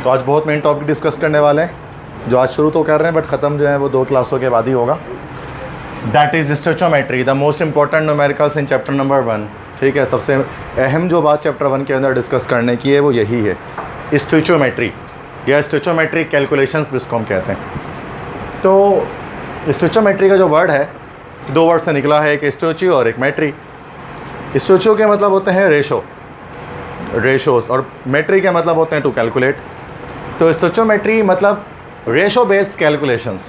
तो आज बहुत मेन टॉपिक डिस्कस करने वाले हैं, जो आज शुरू तो कर रहे हैं बट ख़त्म जो है वो 2 क्लासों के बाद ही होगा। That is stoichiometry, the most important numericals in chapter number 1। ठीक है, सबसे अहम जो बात चैप्टर 1 के अंदर डिस्कस करने की है वो यही है, स्टोइचोमेट्री या स्टोइचोमेट्रिक कैलकुलेशंस भी इसको हम कहते हैं। तो स्टोइचोमेट्री का जो वर्ड है 2 वर्ड से निकला है, एक स्टोइचियो और एक मेट्री। स्टोइचियो के मतलब होते हैं रेशोस और मेट्री के मतलब होते हैं टू कैलकुलेट। तो स्टोइचोमेट्री मतलब रेशो बेस्ड कैलकुलेशंस।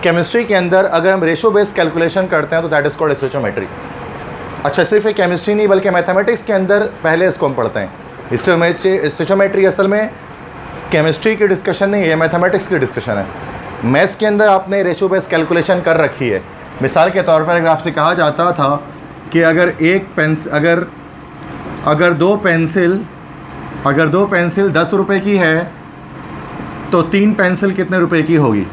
केमिस्ट्री के अंदर अगर हम रेशो बेस्ड कैलकुलेशन करते हैं तो दैट इज़ कॉल्ड स्टोइचोमेट्री। अच्छा, सिर्फ एक केमिस्ट्री नहीं बल्कि मैथमेटिक्स के अंदर पहले इसको हम पढ़ते हैं। स्टोइचोमेट्री असल में केमिस्ट्री की डिस्कशन नहीं है, मैथमेटिक्स की डिस्कशन है। मैथ्स के अंदर आपने रेशो बेस्ड कैलकुलेशन कर रखी है। मिसाल के तौर पर अगर आपसे कहा जाता था कि अगर दो पेंसिल 10 रुपये की है तो 3 पेंसिल कितने रुपए की होगी?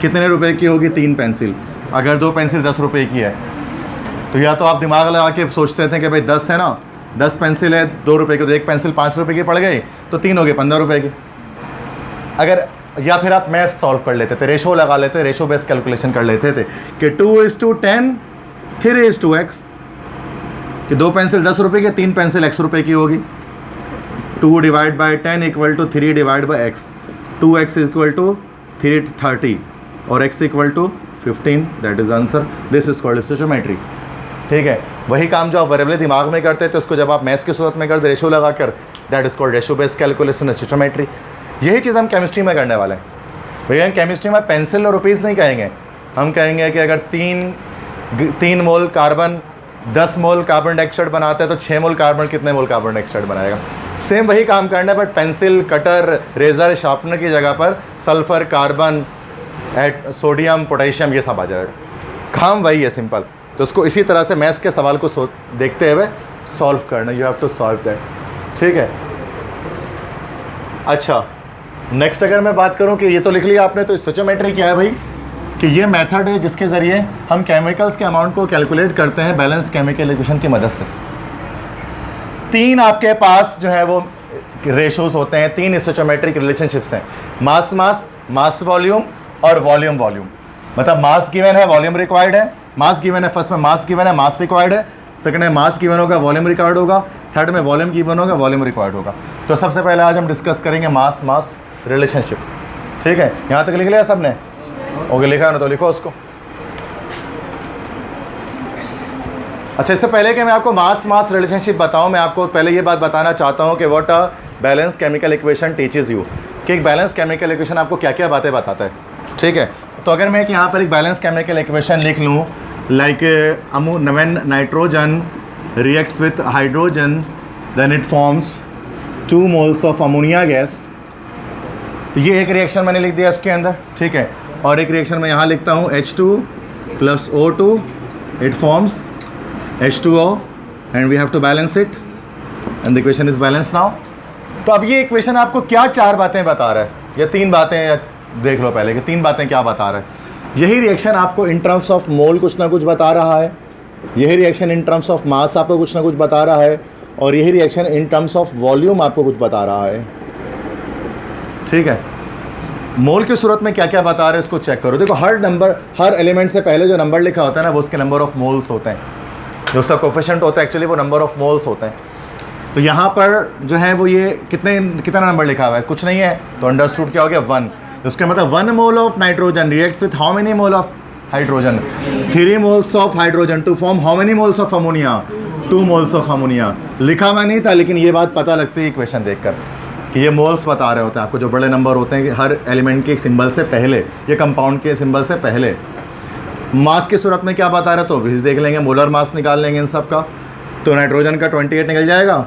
कितने रुपए की होगी 3 पेंसिल? अगर 2 पेंसिल 10 रुपये की है तो या तो आप दिमाग लगा के सोचते थे कि भाई 10 है ना, 10 पेंसिल है 2 रुपये की, तो 1 पेंसिल 5 रुपये की पड़ गई तो 3 हो गए 15 रुपये की। अगर या फिर आप मैथ सॉल्व कर लेते थे, रेशो लगा लेते, रेशो बेस्ड कैलकुलेशन कर लेते थे कि 2:10 3:x, कि 2 पेंसिल 10 रुपये की, 3 पेंसिल x रुपये की होगी। 2/10 = 3/x, 2x = 330 और x = 15। That is answer. This is called stoichiometry. ठीक है, वही काम जो आप वेरिएबल दिमाग में करते थे उसको जब आप मैथ्स की सूरत में करते रेशो लगा कर, that is called ratio based calculation, stoichiometry. यही चीज़ हम केमिस्ट्री में करने वाले हैं। भैया केमिस्ट्री में पेंसिल और रुपीज़ नहीं कहेंगे, हम कहेंगे कि अगर 3 mole carbon 10 mole carbon dioxide बनाता है तो 6 मोल कार्बन कितने मोल कार्बन डाइऑक्साइड बनाएगा। सेम वही काम करना है but pencil, cutter, razor, sharpener की जगह पर सल्फ़र, कार्बन, सोडियम, पोटेशियम ये सब आ जाएगा। काम वही है, सिंपल। तो उसको इसी तरह से मैथ्स के सवाल को देखते हुए सॉल्व करना, you have to solve that. ठीक है, अच्छा नेक्स्ट अगर मैं बात करूं कि ये तो लिख लिया आपने, तो स्टोइचोमेट्री क्या है भाई? कि ये मेथड है जिसके ज़रिए हम केमिकल्स के अमाउंट को कैलकुलेट करते हैं बैलेंस केमिकल इक्वेशन की मदद से। 3 आपके पास जो है वो रेशोज़ होते हैं, 3 स्टोइचोमेट्रिक रिलेशनशिप्स हैं, मास वॉल्यूम और वॉल्यूम। मतलब मास गिवन है, वॉल्यूम रिक्वायर्ड है। मास गिवन है, फर्स्ट में मास गिवन है, मास रिक्वायर्ड है। सेकंड में मास गिवन होगा, वॉल्यूम रिक्वायर्ड होगा। थर्ड में वॉल्यूम गिवन होगा, वॉल्यूम रिक्वायर्ड होगा। तो सबसे पहले आज हम डिस्कस करेंगे मास रिलेशनशिप। ठीक है, यहाँ तक लिख लिया सबने? ओके, लिखा है ना तो लिखो उसको। अच्छा, इससे पहले कि मैं आपको मास रिलेशनशिप बताऊं, मैं आपको पहले ये बात बताना चाहता हूं कि what a balance chemical equation teaches you, कि एक बैलेंस केमिकल इक्वेशन आपको क्या क्या बातें बताता है। ठीक है, तो अगर मैं यहाँ पर एक बैलेंस केमिकल इक्वेशन लिख लूँ, like when nitrogen reacts with hydrogen then it forms 2 moles of ammonia gas. तो ये एक रिएक्शन मैंने लिख दिया इसके अंदर। ठीक है, और एक रिएक्शन मैं यहाँ लिखता हूँ H2 + O2, it forms H2O and we have to balance it and the equation is balance now. तो अब ये इक्वेशन आपको क्या 4 बातें बता रहा है या 3 बातें, देख लो पहले कि 3 बातें क्या बता रहा है। यही रिएक्शन आपको इन टर्म्स ऑफ मोल कुछ ना कुछ बता रहा है, यही reaction in terms of mass आपको कुछ ना कुछ बता रहा है, और यही reaction in terms of volume आपको कुछ बता रहा है। ठीक है, मोल की सूरत में क्या क्या बता रहे हैं इसको चेक करो। देखो, हर एलिमेंट से पहले जो नंबर लिखा होता है ना वो उसके नंबर ऑफ मोल्स होते हैं, जो उसका कोफिशिएंट होता है एक्चुअली वो नंबर ऑफ मोल्स होते हैं। तो यहाँ पर जो है वो ये कितना नंबर लिखा हुआ है, कुछ नहीं है, तो अंडरस्टूड क्या हो गया 1। उसके मतलब 1 mole of nitrogen reacts with how many mole of hydrogen? 3 moles of hydrogen to form how many moles of ammonia? 2 moles of ammonia. लिखा हुआ नहीं था, लेकिन ये बात पता लगती है इक्वेशन देखकर कि ये मोल्स बता रहे होते हैं आपको, जो बड़े नंबर होते हैं कि हर एलिमेंट के सिंबल से पहले, ये कंपाउंड के सिंबल से पहले। मास की सूरत में क्या बता रहे, तो भी देख लेंगे, मोलर मास निकाल लेंगे इन सब का। तो नाइट्रोजन का 28 निकल जाएगा।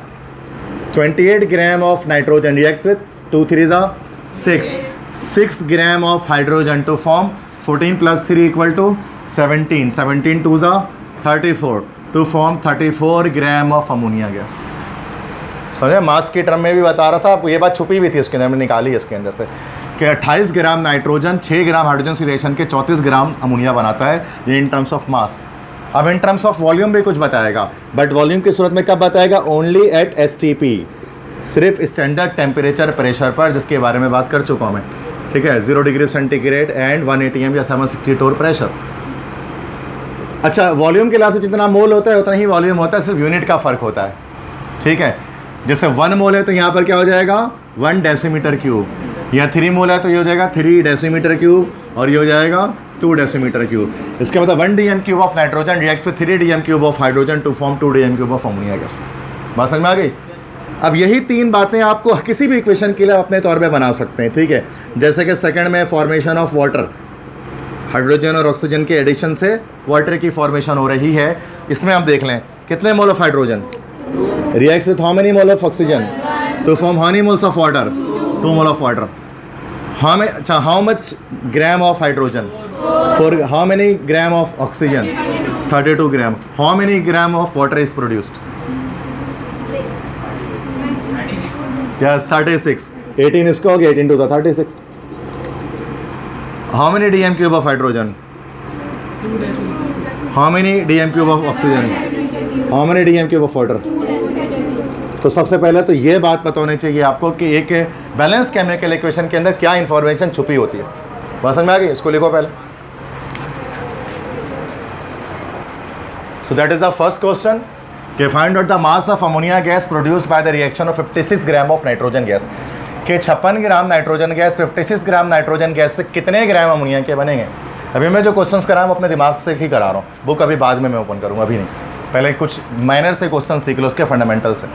28 gram of nitrogen reacts with 2 3 = 6 gram of hydrogen to form 14 + 3 = 17, 17 2 = 34 to form 34 gram of ammonia gas. समझे, मास की टर्म में भी बता रहा था आपको, ये बात छुपी हुई थी इसके अंदर, मैंने निकाली है इसके अंदर से कि 28 ग्राम नाइट्रोजन 6 ग्राम हाइड्रोजन से रिएक्शन के 34 ग्राम अमोनिया बनाता है, ये इन टर्म्स ऑफ मास। अब इन टर्म्स ऑफ वॉल्यूम भी कुछ बताएगा, बट वॉल्यूम की सूरत में कब बताएगा? ओनली एट STP, सिर्फ स्टैंडर्ड टेम्परेचर प्रेशर पर, जिसके बारे में बात कर चुका हूँ मैं, ठीक है, 0 डिग्री सेंटीग्रेड एंड 1 atm या 760 टोर प्रेशर। अच्छा, वॉल्यूम के लिहाज से जितना मोल होता है उतना ही वॉल्यूम होता है, सिर्फ यूनिट का फ़र्क होता है, ठीक है। जैसे 1 मोल है तो यहाँ पर क्या हो जाएगा 1 डेसीमीटर क्यूब, या 3 मोल है तो ये हो जाएगा 3 डेसीमीटर क्यूब, और ये हो जाएगा 2 डेसीमीटर क्यूब। इसका मतलब 1 dm cube of nitrogen react with 3 dm cube of hydrogen to form 2 dm cube of ammonia gas. बात समझ में आ गई? अब यही 3 बातें आपको किसी भी इक्वेशन के लिए अपने तौर पे बना सकते हैं, ठीक है। जैसे कि सेकंड में फॉर्मेशन ऑफ वाटर, हाइड्रोजन और ऑक्सीजन के एडिशन से वाटर की फॉर्मेशन हो रही है। इसमें हम देख लें कितने mole of hydrogen reacts with how many mole of oxygen to form how many moles of water, 2 mole of water. How much gram of hydrogen for how many gram of oxygen, 32 gram. How many gram of water is produced? Yes, 36. 18 इसको हो गया, 18 to the 36. How many dm cube of hydrogen? How many dm cube of oxygen? How many dm cube of water? तो सबसे पहले तो ये बात पता होनी चाहिए आपको कि एक बैलेंस केमिकल इक्वेशन के अंदर क्या इंफॉर्मेशन छुपी होती है। बात समझ में आ गई? इसको लिखो पहले। So that is the first question. कि find out the mass of ammonia gas produced by the reaction of 56 gram of nitrogen gas. कि 56 gram nitrogen gas 56 gram nitrogen gas से कितने ग्राम अमोनिया के बनेंगे। अभी मैं जो क्वेश्चंस करा रहा हूँ अपने दिमाग से ही करा रहा हूँ, बुक अभी बाद में मैं ओपन करूँगा, अभी नहीं। पहले कुछ माइनर से क्वेश्चन सीख लो, उसके फंडामेंटल से।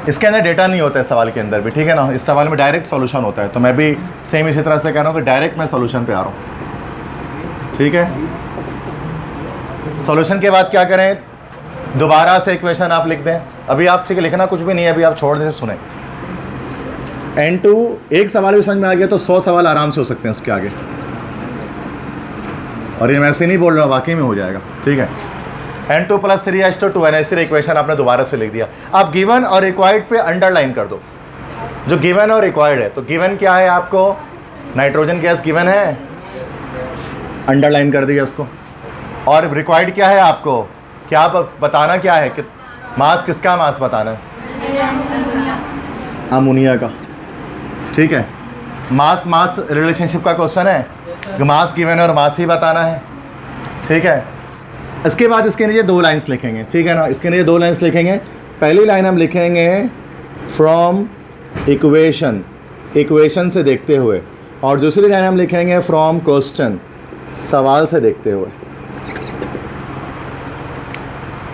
इसके अंदर डेटा नहीं होता है इस सवाल के अंदर भी, ठीक है ना। इस सवाल में डायरेक्ट सोल्यूशन होता है, तो मैं भी सेम इसी तरह से कह रहा हूँ कि डायरेक्ट मैं सोल्यूशन पे आ रहा हूँ, ठीक है। सोल्यूशन के बाद क्या करें, दोबारा से इक्वेशन आप लिख दें। अभी आप ठीक है लिखना कुछ भी नहीं है, अभी आप छोड़ दें, सुने। N2 एक सवाल भी समझ में आ गया तो 100 सवाल आराम से हो सकते हैं इसके आगे, और ये मैं ऐसे नहीं बोल रहा हूँ, वाकई में हो जाएगा, ठीक है। N2 + 3H2 2NH3 इक्वेशन आपने दोबारा से लिख दिया। आप गिवन और रिक्वायर्ड पे अंडरलाइन कर दो। जो गिवन और रिक्वायर्ड है, तो गिवन क्या है आपको, नाइट्रोजन गैस गिवन है, अंडरलाइन कर दिया उसको। और रिक्वायर्ड क्या है आपको, क्या बताना क्या है कि मास, किसका मास बताना है, अमोनिया का, ठीक है। मास मास रिलेशनशिप का क्वेश्चन है, मास गिवन और मास ही बताना है, ठीक है। इसके बाद इसके नीचे 2 लाइंस लिखेंगे, ठीक है ना। इसके नीचे 2 लाइंस लिखेंगे। पहली लाइन हम लिखेंगे फ्रॉम इक्वेशन, इक्वेशन से देखते हुए, और दूसरी लाइन हम लिखेंगे फ्रॉम क्वेश्चन, सवाल से देखते हुए।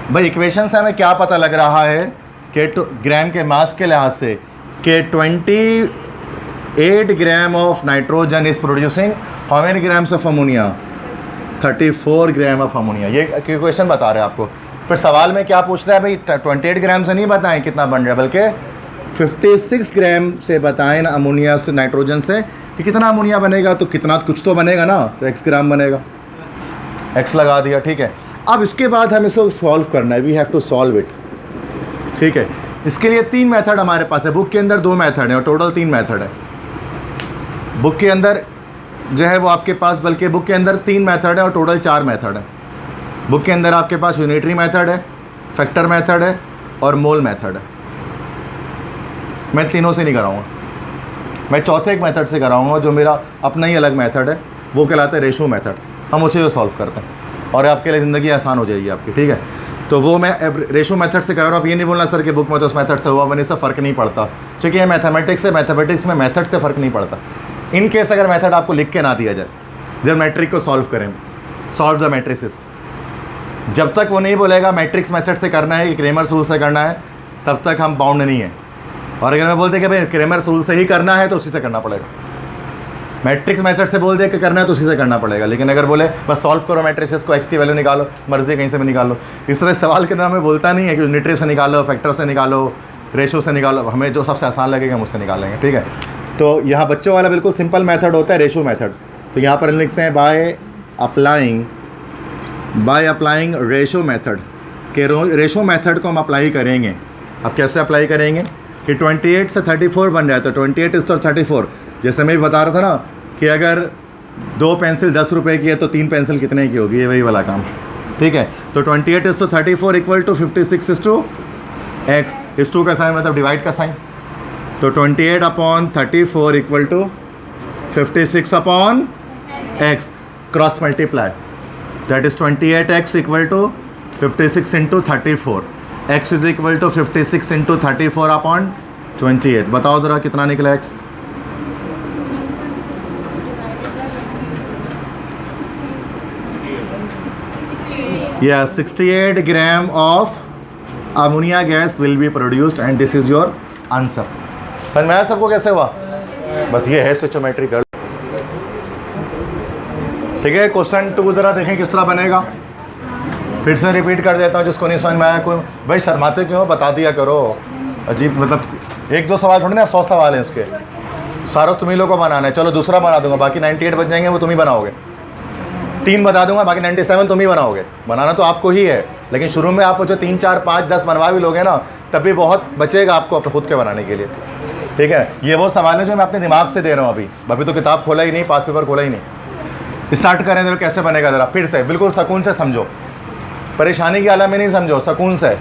भाई इक्वेशन से हमें क्या पता लग रहा है कि ग्राम के मास के लिहाज से कि 28 gram of nitrogen is producing how many grams of ammonia, 34 gram of ammonia. ये इक्वेशन बता रहे हैं आपको। फिर सवाल में क्या पूछ रहा है भाई, 28 ग्राम से नहीं बताएं कितना बन रहा है, बल्कि 56 ग्राम से बताएं ना, अमोनिया से, नाइट्रोजन से, कि कितना अमोनिया बनेगा। तो कितना कुछ तो बनेगा ना, तो x ग्राम बनेगा, x लगा दिया, ठीक है। अब इसके बाद हम इसको सॉल्व करना है, we have to solve it, ठीक है। इसके लिए 3 मेथड हमारे पास है। बुक के अंदर 2 मेथड है और टोटल 3 मेथड है बुक के अंदर जो है वो आपके पास, बल्कि बुक के अंदर 3 मेथड है और टोटल 4 मेथड है। बुक के अंदर आपके पास यूनिटरी मेथड है, फैक्टर मेथड है और मोल मेथड है। मैं तीनों से नहीं कराऊंगा, मैं चौथे एक मेथड से कराऊंगा जो मेरा अपना ही अलग मेथड है, वो कहलाता है रेशो मेथड। हम उसे सॉल्व करते हैं और आपके लिए ज़िंदगी आसान हो जाएगी आपकी, ठीक है। तो वो मैं रेशो मेथड से करा रहा हूँ। आप ये नहीं बोलना सर कि बुक में तो उस मेथड से हुआ, मैंने इससे फ़र्क नहीं पड़ता, क्योंकि ये मैथमेटिक्स है, मैथमेटिक्स में मेथड से फ़र्क नहीं पड़ता। इन केस अगर मेथड आपको लिख के ना दिया जाए, जब मैट्रिक को सॉल्व करें, सॉल्व द मैट्रिसेस, जब तक वो नहीं बोलेगा मैट्रिक्स मेथड से करना है, क्रेमर्स रूल से करना है, तब तक हम बाउंड नहीं है। और अगर मैं बोलते कि भाई क्रेमर्स रूल से ही करना है तो उसी से करना पड़ेगा, मैट्रिक्स मेथड से बोल दे कि करना है तो उसी से करना पड़ेगा। लेकिन अगर बोले बस सॉल्व करो मैट्रिसेस को, एक्स की वैल्यू निकालो, मर्जी कहीं से भी निकालो, इस तरह सवाल के अंदर हमें बोलता नहीं है कि यूनिटरी से निकालो, फैक्टर से निकालो, रेशो से निकालो, हमें जो सबसे आसान लगेगा हम उससे निकालेंगे, ठीक है। तो यहाँ बच्चों वाला बिल्कुल सिंपल मेथड होता है, रेशो मेथड। तो यहाँ पर हम लिखते हैं बाय अप्लाइंग रेशो मेथड, के रेशो मेथड को हम अप्लाई करेंगे। अब कैसे अप्लाई करेंगे कि 28 से 34 बन रहा है, तो 28 इस तो 34, जैसे मैं भी बता रहा था ना कि अगर 2 पेंसिल 10 रुपये की है तो 3 पेंसिल कितने की होगी, ये वही वाला काम, ठीक है। तो 28 इस तो 34 equal to 56 is to x, is to का साइन मतलब डिवाइड का साइन, तो 28/34 equal to 56/x cross multiply, that is 28x equal to 56 into 34, x is equal to 56 into 34/28। बताओ ज़रा कितना निकला x? Yeah, 68 gram of ammonia gas will be produced and this is your answer. समझ में आया सबको कैसे हुआ? बस ये है स्टोइचोमेट्री कर। ठीक है, क्वेश्चन 2 ज़रा देखें किस तरह बनेगा। फिर से रिपीट कर देता हूँ जिसको नहीं समझ में आया। कोई भाई शर्माते क्यों, बता दिया करो। अजीब मतलब एक दो सवाल थोड़ी ना, 100 सवाल हैं इसके, सारा तुम्ही लोग को बनाना है। चलो दूसरा बना दूंगा, बाकी 98 बच जाएंगे वो तुम ही बनाओगे। 3 बता दूंगा, बाकी 97 तुम ही बनाओगे। बनाना तो आपको ही है, लेकिन शुरू में आप जो 3, 4, 5, 10 बनवा भी लोगे ना, तब भी बहुत बचेगा आपको अपने खुद के बनाने के लिए। ठीक है, ये वो सवाल है जो मैं अपने दिमाग से दे रहा हूँ। अभी तो किताब खोला ही नहीं, पास पेपर खोला ही नहीं। स्टार्ट करें जरा, कैसे बनेगा ज़रा फिर से बिल्कुल सुकून से समझो, परेशानी की आलम में नहीं समझो, सुकून से।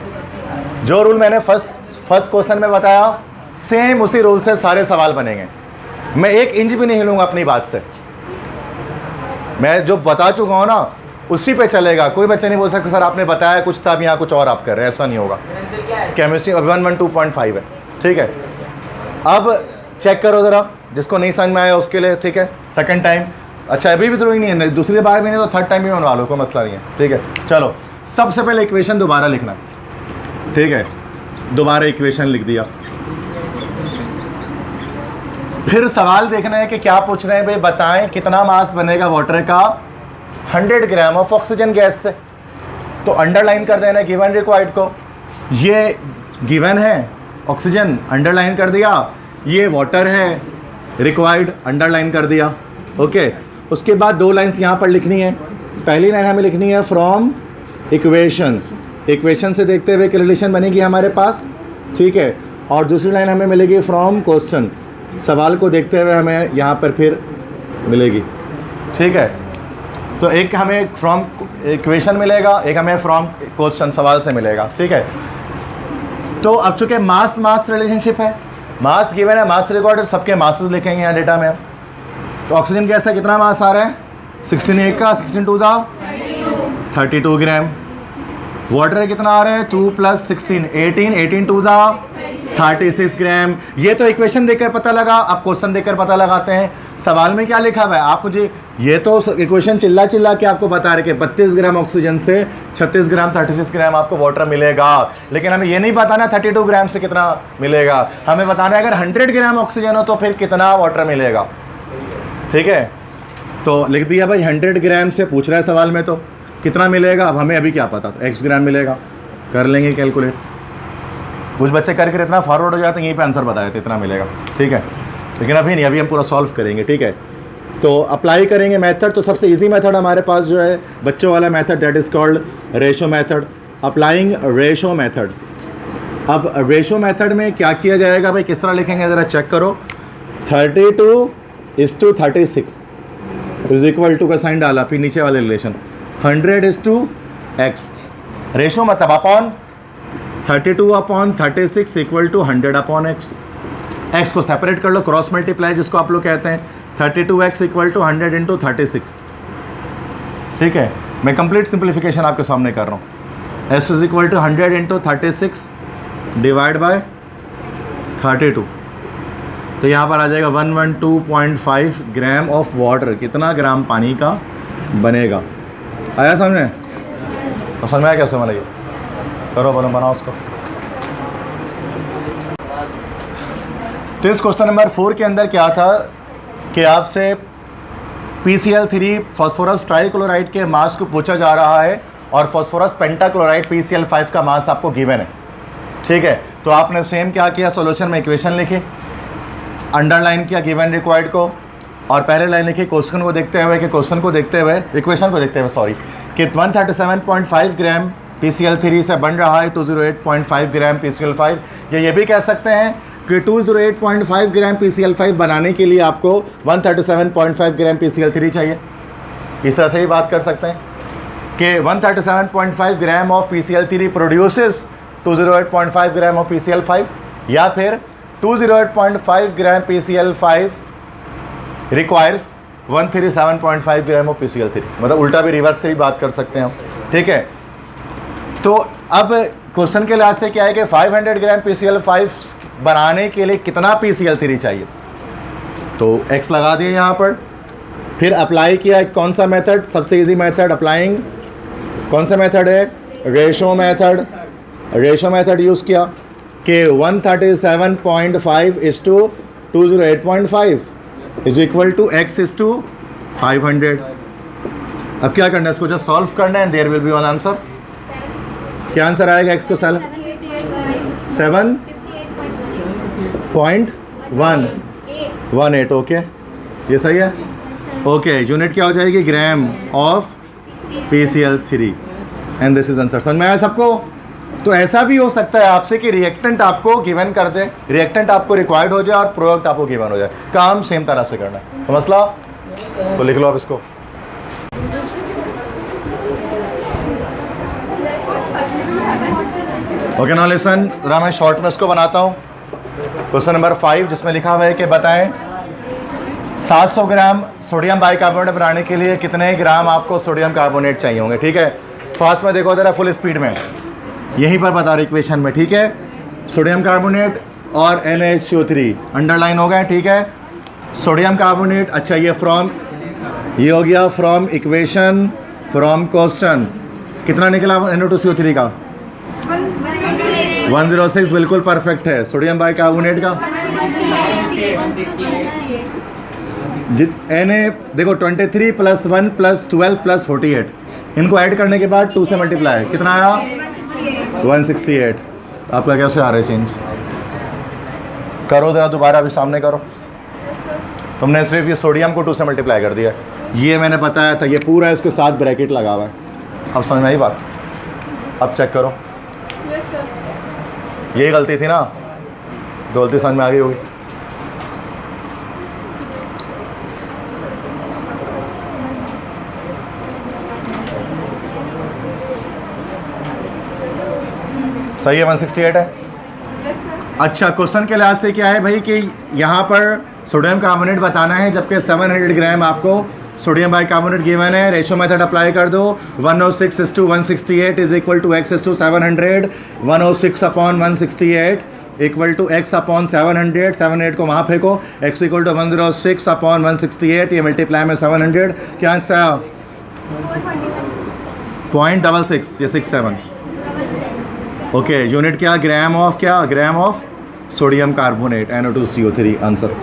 जो रूल मैंने फर्स्ट क्वेश्चन में बताया, सेम उसी रूल से सारे सवाल बनेंगे। मैं 1 इंच भी नहीं हिलूंगा अपनी बात से। मैं जो बता चुका हूँ ना उसी पे चलेगा। कोई बच्चा नहीं बोल सकता सर आपने बताया कुछ था, अब यहाँ कुछ और आप कर रहे हैं, ऐसा नहीं होगा। केमिस्ट्री 112.5 है। ठीक है, अब चेक करो ज़रा, जिसको नहीं समझ में आया उसके लिए। ठीक है, सेकंड टाइम, अच्छा अभी भी ज़रूरी नहीं है, दूसरी बार भी नहीं तो थर्ड टाइम भी बनवा लो, कोई मसला नहीं है। ठीक है, चलो सबसे पहले इक्वेशन दोबारा लिखना। ठीक है, दोबारा इक्वेशन लिख दिया। फिर सवाल देखना है कि क्या पूछ रहे हैं भाई, बताएं कितना मास बनेगा वाटर का 100 ग्राम ऑफ ऑक्सीजन गैस से। तो अंडरलाइन कर देना गिवन रिक्वायर्ड को। ये गिवन है ऑक्सीजन, अंडरलाइन कर दिया। ये वाटर है रिक्वायर्ड, अंडरलाइन कर दिया। ओके, उसके बाद 2 लाइन्स यहाँ पर लिखनी है। पहली लाइन हमें लिखनी है फ्रॉम इक्वेशन, इक्वेशन से देखते हुए रिलेशन बनेगी हमारे पास। ठीक है, और दूसरी लाइन हमें मिलेगी फ्रॉम क्वेश्चन, सवाल को देखते हुए हमें यहाँ पर फिर मिलेगी। ठीक है, तो एक हमें फ्रॉम इक्वेशन मिलेगा, एक हमें फ्रॉम क्वेश्चन सवाल से मिलेगा। ठीक है, तो अब चूँकि मास रिलेशनशिप है, मास गिवन है, मास रिकॉर्ड, सबके मासेस लिखेंगे यहाँ डेटा में। तो ऑक्सीजन गैस का कितना मास आ रहा है? 16 का 16 2 32 ग्राम। वाटर का कितना आ रहा है? 2 + 16 18 18 2 36 ग्राम। ये तो इक्वेशन देखकर पता लगा, अब क्वेश्चन देखकर पता लगाते हैं सवाल में क्या लिखा हुआ है। आप मुझे ये तो इक्वेशन चिल्ला के आपको बता रहे कि 32 ग्राम ऑक्सीजन से 36 ग्राम 36 ग्राम आपको वाटर मिलेगा, लेकिन हमें ये नहीं बताना 32 ग्राम से कितना मिलेगा। हमें बताना है अगर 100 ग्राम ऑक्सीजन हो तो फिर कितना वाटर मिलेगा। ठीक है, तो लिख दिया भाई 100 ग्राम से पूछ रहा है सवाल में, तो कितना मिलेगा। अब हमें अभी क्या पता, x ग्राम मिलेगा, कर लेंगे कैलकुलेट। कुछ बच्चे करके इतना फॉरवर्ड हो जाते हैं, यहीं पे आंसर बता देते इतना मिलेगा। ठीक है, लेकिन अभी नहीं, अभी हम पूरा सॉल्व करेंगे। ठीक है, तो अप्लाई करेंगे मेथड। तो सबसे इजी मेथड हमारे पास जो है बच्चों वाला method, that is called ratio method, applying ratio method. अब रेशो मेथड में क्या किया जाएगा भाई, किस तरह लिखेंगे ज़रा चेक करो। 32:36 इज इक्वल टू का साइन डाला, फिर नीचे वाले रिलेशन 100:x। रेशो मतलब upon 32/36 equal to 100/x। x को सेपरेट कर लो, क्रॉस मल्टीप्लाई जिसको आप लोग कहते हैं। 32x equal to 100 × 36। ठीक है, मैं कंप्लीट सिंप्लीफिकेशन आपके सामने कर रहा हूँ। s is equal to 100 × 36 divide by 32, तो यहाँ पर आ जाएगा 112.5 ग्राम ऑफ वाटर। कितना ग्राम पानी का बनेगा? आया समझ में? तो समझ में आया कैसे बनेगा? करो बनाओ उसको। तो इस क्वेश्चन नंबर 4 के अंदर क्या था कि आपसे PCl3 फॉस्फोरस ट्राइक्लोराइड के मास को पूछा जा रहा है और फॉस्फोरस पेंटाक्लोराइड PCl5 का मास आपको गिवन है। ठीक है, तो आपने सेम क्या किया, सॉल्यूशन में इक्वेशन लिखी, अंडरलाइन किया गिवन रिक्वायर्ड को, और पहले लाइन लिखी क्वेश्चन को देखते हुए इक्वेशन को देखते हुए 137.5 ग्राम PCl3 से बन रहा है 208.5 ग्राम PCl5। ये भी कह सकते हैं कि 208.5 ग्राम PCl5 बनाने के लिए आपको 137.5 ग्राम PCl3 चाहिए। इस तरह से ही बात कर सकते हैं कि 137.5 ग्राम of PCl3 produces 208.5 gram of PCl5, या फिर 208.5 ग्राम PCl5 requires 137.5 gram of PCl3। मतलब उल्टा भी रिवर्स से ही बात कर सकते हैं हम, ठीक है। तो अब क्वेश्चन के लिहाज से क्या है कि 500 ग्राम PCl5 बनाने के लिए कितना PCl3 चाहिए, तो x लगा दिए यहाँ पर। फिर अप्लाई किया कौन सा मेथड, सबसे इजी मेथड अप्लाइंग, कौन सा मेथड है, ratio method. Ratio method use किया कि 137.5 is to 208.5 is equal to x is to 500। अब क्या करना है, इसको जस्ट सॉल्व करना है and there will be one answer. क्या आंसर आएगा x को सॉल्व, 7.118। ओके, ये सही है। ओके, यूनिट क्या हो जाएगी, gram of PCl3 and this is answer. समझ में आया सबको। तो ऐसा भी हो सकता है आपसे कि रिएक्टेंट आपको गिवन कर दे, रिएक्टेंट आपको रिक्वायर्ड हो जाए और प्रोडक्ट आपको गिवन हो जाए, काम सेम तरह से करना है। तो मसला, तो लिख लो आप इसको। ओके नाउ लिसन, जरा मैं शॉर्ट में इसको बनाता हूँ। क्वेश्चन नंबर 5 जिसमें लिखा हुआ है कि बताएं 700 ग्राम सोडियम बाइकार्बोनेट बनाने के लिए कितने ग्राम आपको सोडियम कार्बोनेट चाहिए होंगे, ठीक है। फास्ट में देखो ज़रा, फुल स्पीड में, यहीं पर बता रहे इक्वेशन में, ठीक है। सोडियम कार्बोनेट और NaHCO3 अंडरलाइन हो गए, ठीक है। सोडियम कार्बोनेट, अच्छा ये फ्रॉम, ये हो गया फ्रॉम इक्वेशन, फ्रॉम क्वेश्चन, कितना निकला NO2CO3 का 106, बिल्कुल परफेक्ट है। सोडियम बाइकार्बोनेट का Na देखो 23 + 1 + 12 + 48, इनको ऐड करने के बाद 2 से मल्टीप्लाई, कितना आया 168। आपका कैसे आ रहा है चेंज, करो ज़रा दोबारा, अभी सामने करो। तुमने सिर्फ ये सोडियम को 2 से मल्टीप्लाई कर दिया, ये मैंने बताया था, ये पूरा इसके साथ ब्रैकेट लगा हुआ है। अब समझ में आई बात, अब चेक करो। यही गलती थी ना, दो गलती समझ में आ गई होगी। सही है, 168 है। अच्छा, क्वेश्चन के लिहाज से क्या है भाई कि यहाँ पर सोडियम कार्बोनेट बताना है, जबकि 700 ग्राम आपको सोडियम बाइकार्बोनेट गिवन है। रेशो मेथड अप्लाई कर दो, 106:168 is equal to x is to 700, 106/168 equal to x upon 700, 700 को वहाँ फेंको, x इक्वल टू 106/168, ये मल्टीप्लाई में 700, क्या आंसर आया 0.66, ये 67। ओके, यूनिट क्या, ग्राम ऑफ, क्या gram of sodium carbonate NO2CO3, answer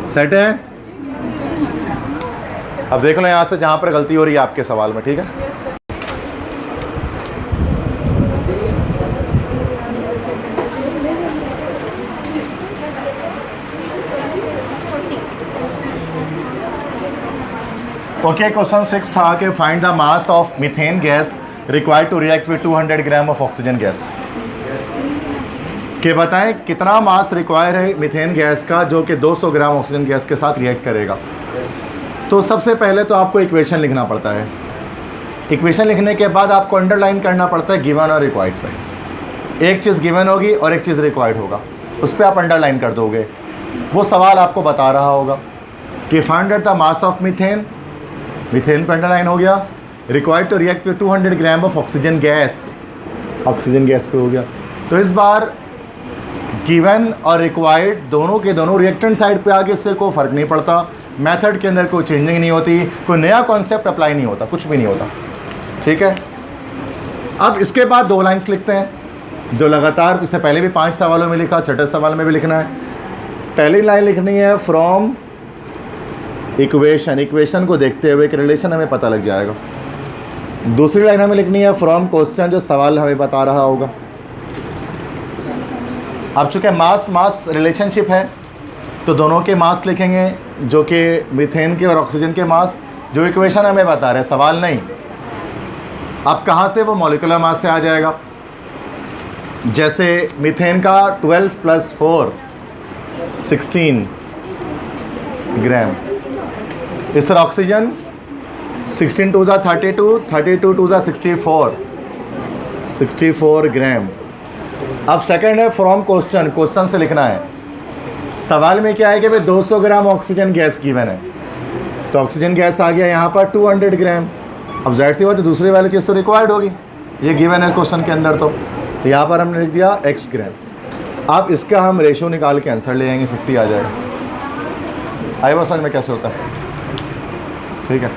set है। अब देख लो यहाँ से जहाँ पर गलती हो रही है आपके सवाल में, ठीक है। ओके, क्वेश्चन 6 था कि find the mass of methane gas required to react with 200 gram of oxygen gas. कि बताएं कितना मास रिक्वायर है मीथेन गैस का जो कि 200 ग्राम ऑक्सीजन गैस के साथ रिएक्ट करेगा। तो सबसे पहले तो आपको इक्वेशन लिखना पड़ता है। इक्वेशन लिखने के बाद आपको अंडरलाइन करना पड़ता है गिवन और रिक्वायर्ड पे। एक चीज़ गिवन होगी और एक चीज़ रिक्वायर्ड होगा, उस पर आप अंडरलाइन कर दोगे। वो सवाल आपको बता रहा होगा कि find the mass of methane, methane पर अंडरलाइन हो गया, required to react with 200 gram of oxygen gas, oxygen gas पे हो गया। तो इस बार गिवन और रिक्वायर्ड दोनों के दोनों रिएक्टेंट साइड पे आगे, इससे कोई फ़र्क नहीं पड़ता, मेथड के अंदर कोई चेंजिंग नहीं होती, कोई नया कॉन्सेप्ट अप्लाई नहीं होता, कुछ भी नहीं होता, ठीक है। अब इसके बाद 2 लाइन्स लिखते हैं जो लगातार इससे पहले भी 5 सवालों में लिखा, छठे सवाल में भी लिखना है। पहली लाइन लिखनी है फ्रॉम इक्वेशन, इक्वेशन को देखते हुए एक रिलेशन हमें पता लग जाएगा। दूसरी लाइन हमें लिखनी है फ्रॉम क्वेश्चन, जो सवाल हमें बता रहा होगा। अब चूँकि मास मास रिलेशनशिप है तो दोनों के मास लिखेंगे, जो कि मीथेन के और ऑक्सीजन के मास, जो इक्वेशन हमें बता रहे, सवाल नहीं। अब कहाँ से वो मॉलिक्यूलर मास से आ जाएगा, जैसे मीथेन का 12 + 4 16 ग्राम, इस तरह ऑक्सीजन 16 × 2 = 32, 32 × 2 = 64 ग्राम। अब सेकंड है फ्रॉम क्वेश्चन, क्वेश्चन से लिखना है सवाल में क्या है कि भाई 200 ग्राम ऑक्सीजन गैस गिवन है, तो ऑक्सीजन गैस आ गया यहाँ पर 200 ग्राम। अब जाहिर सी बात है दूसरी वाली चीज़ तो रिक्वायर्ड होगी, ये गिवन है क्वेश्चन के अंदर। तो यहाँ पर हमने लिख दिया x ग्राम। अब इसका हम रेशो निकाल के आंसर ले आएंगे, 50 आ जाएगा। आई वो समझ में कैसे होता है? ठीक है।